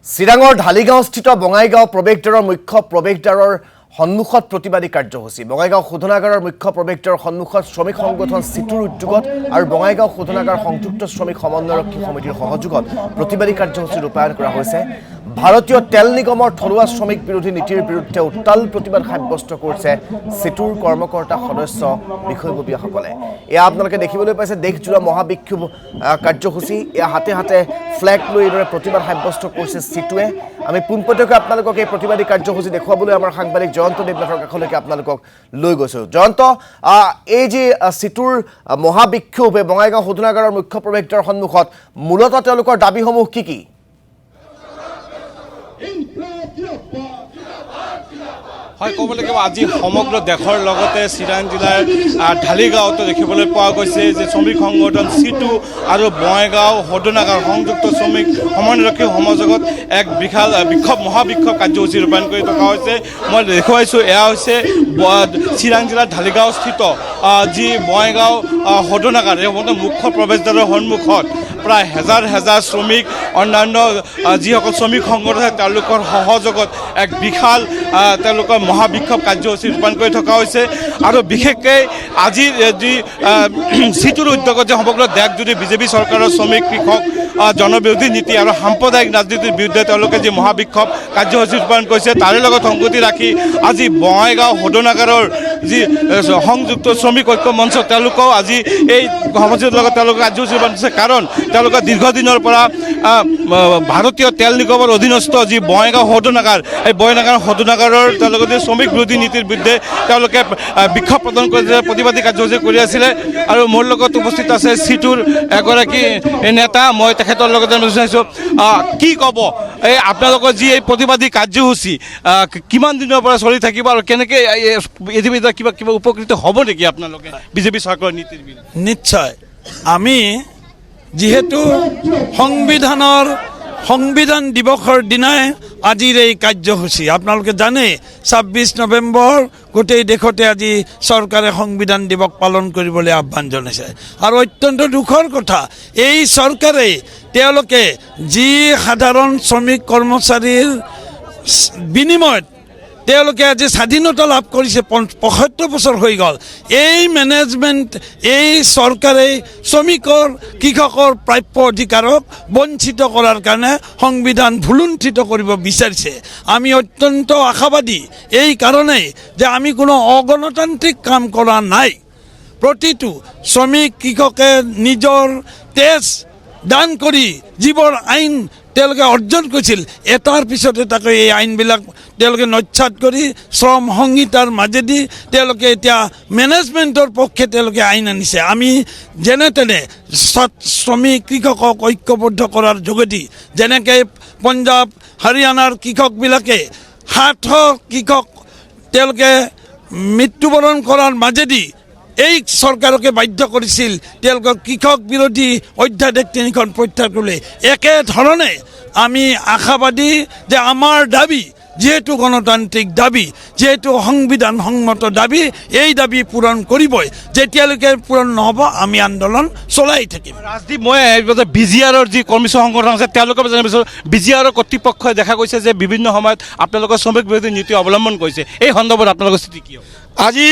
চিৰাঙৰ ঢালিগাঁওস্থিত বঙাইগাঁও প্ৰৱেশদ্বাৰৰ মুখ্য প্ৰৱেশদ্বাৰৰ সন্মুখত প্ৰতিবাদী কাৰ্যসূচী বঙাইগাঁও শোধনাগাৰৰ মুখ্য প্ৰৱেশদ্বাৰৰ সন্মুখত শ্ৰমিক সংগঠন চিটুৰ উদ্যোগত আৰু বঙাইগাঁও শোধনাগাৰ সংযুক্ত শ্ৰমিক সমন্বয়ৰক্ষী সমিতিৰ সহযোগত প্ৰতিবাদী কাৰ্যসূচী ৰূপায়ণ কৰা হৈছে। ভাৰতীয় তেল নিগমৰ থলুৱা শ্ৰমিক বিৰোধী নীতিৰ বিৰুদ্ধে উত্তাল প্ৰতিবাদ সাব্যস্ত কৰিছে চিটুৰ কৰ্মকৰ্তা সদস্য বিষয়ববীয়াসকলে। এয়া আপোনালোকে দেখিবলৈ পাইছে দেশজোৰা মহাবিক্ষোভ কাৰ্যসূচী। এয়া হাতে হাতে ফ্লেগ লৈ এইদৰে প্ৰতিবাদ সাব্যস্ত কৰিছে চিটুৱে। আমি পোনপটীয়াকৈ আপোনালোকক এই প্ৰতিবাদী কাৰ্যসূচী দেখুৱাবলৈ আমাৰ সাংবাদিক জয়ন্ত দেৱনাথৰ কাষলৈকে আপোনালোকক লৈ গৈছোঁ। জয়ন্ত, এই যি চিটুৰ মহাবিক্ষোভ এই বঙাইগাঁও শোধনাগাৰৰ মুখ্য প্ৰৱেশদ্বাৰৰ সন্মুখত মূলতঃ তেওঁলোকৰ দাবীসমূহ কি কি? হয়, ক'ব লাগিব আজি সমগ্ৰ দেশৰ লগতে চিৰাং জিলাৰ ঢালিগাঁৱতো দেখিবলৈ পোৱা গৈছে যে শ্ৰমিক সংগঠন চিটু আৰু বঙাইগাঁও শোধনাগাৰ সংযুক্ত শ্ৰমিক সমন্বয়ৰক্ষী সমাজত এক বিক্ষোভ মহাবিক্ষোভ কাৰ্যসূচী ৰূপায়ণ কৰি থকা হৈছে। মই দেখুৱাইছোঁ এয়া হৈছে চিৰাং জিলাৰ ঢালিগাঁওস্থিত যি বঙাইগাঁও শোধনাগাৰ এই মুখ্য প্ৰৱেশদ্বাৰৰ সন্মুখত প্ৰায় হেজাৰ হেজাৰ শ্ৰমিক অন্যান্য যিসকল শ্ৰমিক সংগঠন আছে তেওঁলোকৰ সহযোগত এক বিশাল তেওঁলোকৰ মহাবিক্ষোভ কাৰ্যসূচী ৰূপায়ণ কৰি থকা হৈছে। আৰু বিশেষকৈ আজিৰ যি চিটুৰ উদ্যোগত যে সমগ্ৰ দেশজুৰি বিজেপি চৰকাৰৰ শ্ৰমিক কৃষক জনবিৰোধী নীতি আৰু সাম্প্ৰদায়িক ৰাজনীতিৰ বিৰুদ্ধে তেওঁলোকে যি মহাবিক্ষোভ কাৰ্যসূচী ৰূপায়ণ কৰিছে তাৰে লগত সংগতি ৰাখি আজি বঙাইগাঁও শোধনাগাৰৰ যি সংযুক্ত শ্ৰমিক ঐক্য মঞ্চ তেওঁলোকেও আজি এই সমাজৰ লগত তেওঁলোকে কাৰ্যসূচী ৰূপায়ণ কৰিছে। কাৰণ তেওঁলোকে দীৰ্ঘদিনৰ পৰা ভাৰতীয় তেল নিগমৰ অধীনস্থ যি বঙাইগাঁও শোধনাগাৰ এই বঙাইগাঁও শোধনাগাৰৰ তেওঁলোকে যি শ্ৰমিক বিৰোধী নীতিৰ বিৰুদ্ধে তেওঁলোকে বিক্ষোভ প্ৰদৰ্শন কৰি প্ৰতিবাদী কাৰ্যসূচী কৰি আছিলে। আৰু মোৰ লগত উপস্থিত আছে চিটুৰ এগৰাকী নেতা, মই তেখেতৰ লগত বিচাৰিছোঁ কি ক'ব এই আপোনালোকৰ যি এই প্ৰতিবাদী কাৰ্যসূচী কিমান দিনৰ পৰা চলি থাকিব আৰু কেনেকৈ কিবা কিবা উপকৃত হ'ব নেকি আপোনালোকে বিজেপি চৰকাৰৰ নীতিৰ বিৰুদ্ধে? নিশ্চয়, আমি যিহেতু সংবিধান দিৱসৰ দিনাই আজিৰ এই কাৰ্যসূচী আপোনালোকে জানে ২৬ নৱেম্বৰ গোটেই দেশতে আজি চৰকাৰে সংবিধান দিৱস পালন কৰিবলৈ আহ্বান জনাইছে। আৰু অত্যন্ত দুখৰ কথা এই চৰকাৰে তেওঁলোকে যি সাধাৰণ শ্ৰমিক কৰ্মচাৰীৰ বিনিময়ত তেওঁলোকে আজি স্বাধীনতা লাভ কৰিছে ৭৫ বছৰ হৈ গ'ল। এই মেনেজমেণ্ট এই চৰকাৰে শ্ৰমিকৰ কৃষকৰ প্ৰাপ্য অধিকাৰক বঞ্চিত কৰাৰ কাৰণে সংবিধান ভুলুণ্ঠিত কৰিব বিচাৰিছে। আমি অত্যন্ত আশাবাদী এই কাৰণেই যে আমি কোনো অগণতান্ত্ৰিক কাম কৰা নাই। প্ৰতিটো শ্ৰমিক কৃষকে নিজৰ তেজ দান কৰি যিবোৰ আইন তেওঁলোকে অৰ্জন কৰিছিল এটাৰ পিছত এটাকৈ এই আইনবিলাক তেওঁলোকে নস্যাৎ কৰি শ্ৰম সংহিতাৰ মাজেদি তেওঁলোকে এতিয়া মেনেজমেণ্টৰ পক্ষে তেওঁলোকে আইন আনিছে। আমি যেনে তেনে শ্ৰমিক কৃষকক ঐক্যবদ্ধ কৰাৰ যোগেদি যেনেকৈ পঞ্জাৱ হাৰিয়ানাৰ কৃষকবিলাকে ৭০০ কৃষক তেওঁলোকে মৃত্যুবৰণ কৰাৰ মাজেদি এই চৰকাৰকে বাধ্য কৰিছিল তেওঁলোকৰ কৃষক বিৰোধী অধ্যাদেশ ৩খন প্ৰত্যাহাৰ কৰিলে। একেধৰণে আমি আশাবাদী যে আমাৰ দাবী যিহেতু গণতান্ত্ৰিক দাবী, যিহেতু সংবিধানসন্মত দাবী, এই দাবী পূৰণ কৰিবই। যেতিয়ালৈকে পূৰণ নহ'ব আমি আন্দোলন চলাই থাকিম। ৰাজদীপ, মই BGRৰ যি কৰ্মী সংগঠন আছে তেওঁলোকে জানিব বিচাৰোঁ BGRৰ কৰ্তৃপক্ষই দেখা গৈছে যে বিভিন্ন সময়ত আপোনালোকৰ শ্ৰমিক বিৰোধী নীতি অৱলম্বন কৰিছে, এই সন্দৰ্ভত আপোনালোকৰ স্থিতি কি? আজি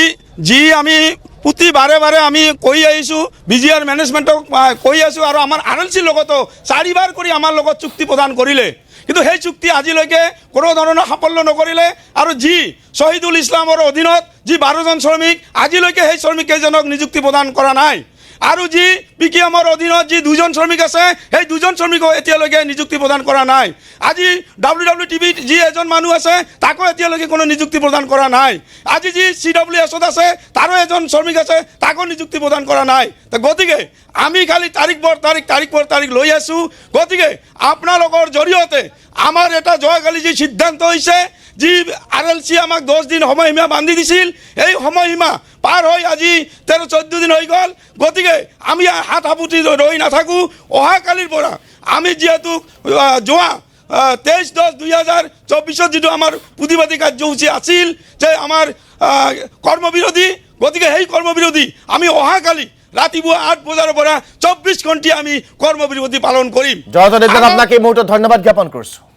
যি আমি প্ৰতি বাৰে আমি কৈ আহিছোঁ BGR মেনেজমেণ্টক কৈ আছোঁ আৰু আমাৰ RLCৰ লগতো 4বাৰ কৰি আমাৰ লগত চুক্তি প্ৰদান কৰিলে, কিন্তু সেই চুক্তি আজিলৈকে কোনো ধৰণৰ সাফল্য নকৰিলে। আৰু যি শ্বহীদুল ইছলামৰ অধীনত যি 12জন শ্ৰমিক আজিলৈকে সেই শ্ৰমিককেইজনক নিযুক্তি প্ৰদান কৰা নাই। আৰু যি PKMৰ অধীনত যি 2জন শ্ৰমিক আছে সেই 2জন শ্ৰমিকো এতিয়ালৈকে নিযুক্তি প্ৰদান কৰা নাই। আজি WWTVত যি এজন মানুহ আছে তাকো এতিয়ালৈকে কোনো নিযুক্তি প্ৰদান কৰা নাই। আজি যি CWSত আছে তাৰো এজন শ্ৰমিক আছে তাকো নিযুক্তি প্ৰদান কৰা নাই। গতিকে আমি খালি তাৰিখ পৰ তাৰিখ লৈ আছোঁ। গতিকে আপোনালোকৰ জৰিয়তে আমাৰ এটা যোৱাকালি যি সিদ্ধান্ত হৈছে যি RLC আমাক 10 দিন সময়সীমা বান্ধি দিছিল এই সময়সীমা পাৰ হৈ আজি 13-14 দিন হৈ গ'ল। গতিকে আমি হাত সাবুতি ৰৈ নাথাকোঁ। অহাকালিৰ পৰা আমি যিহেতু যোৱা 23-10-2024 যিটো আমাৰ প্ৰতিবাদী কাৰ্যসূচী আছিল যে আমাৰ কৰ্মবিৰোধী, গতিকে সেই কৰ্মবিৰোধী আমি অহাকালি ৰাতিপুৱা 8 বজাৰ পৰা 24 ঘণ্টা আমি কৰ্মবিৰতি পালন কৰিম। জয়ন্ত দেৱনাথ, আপোনাক এই মুহূৰ্তত ধন্যবাদ জ্ঞাপন কৰিছোঁ।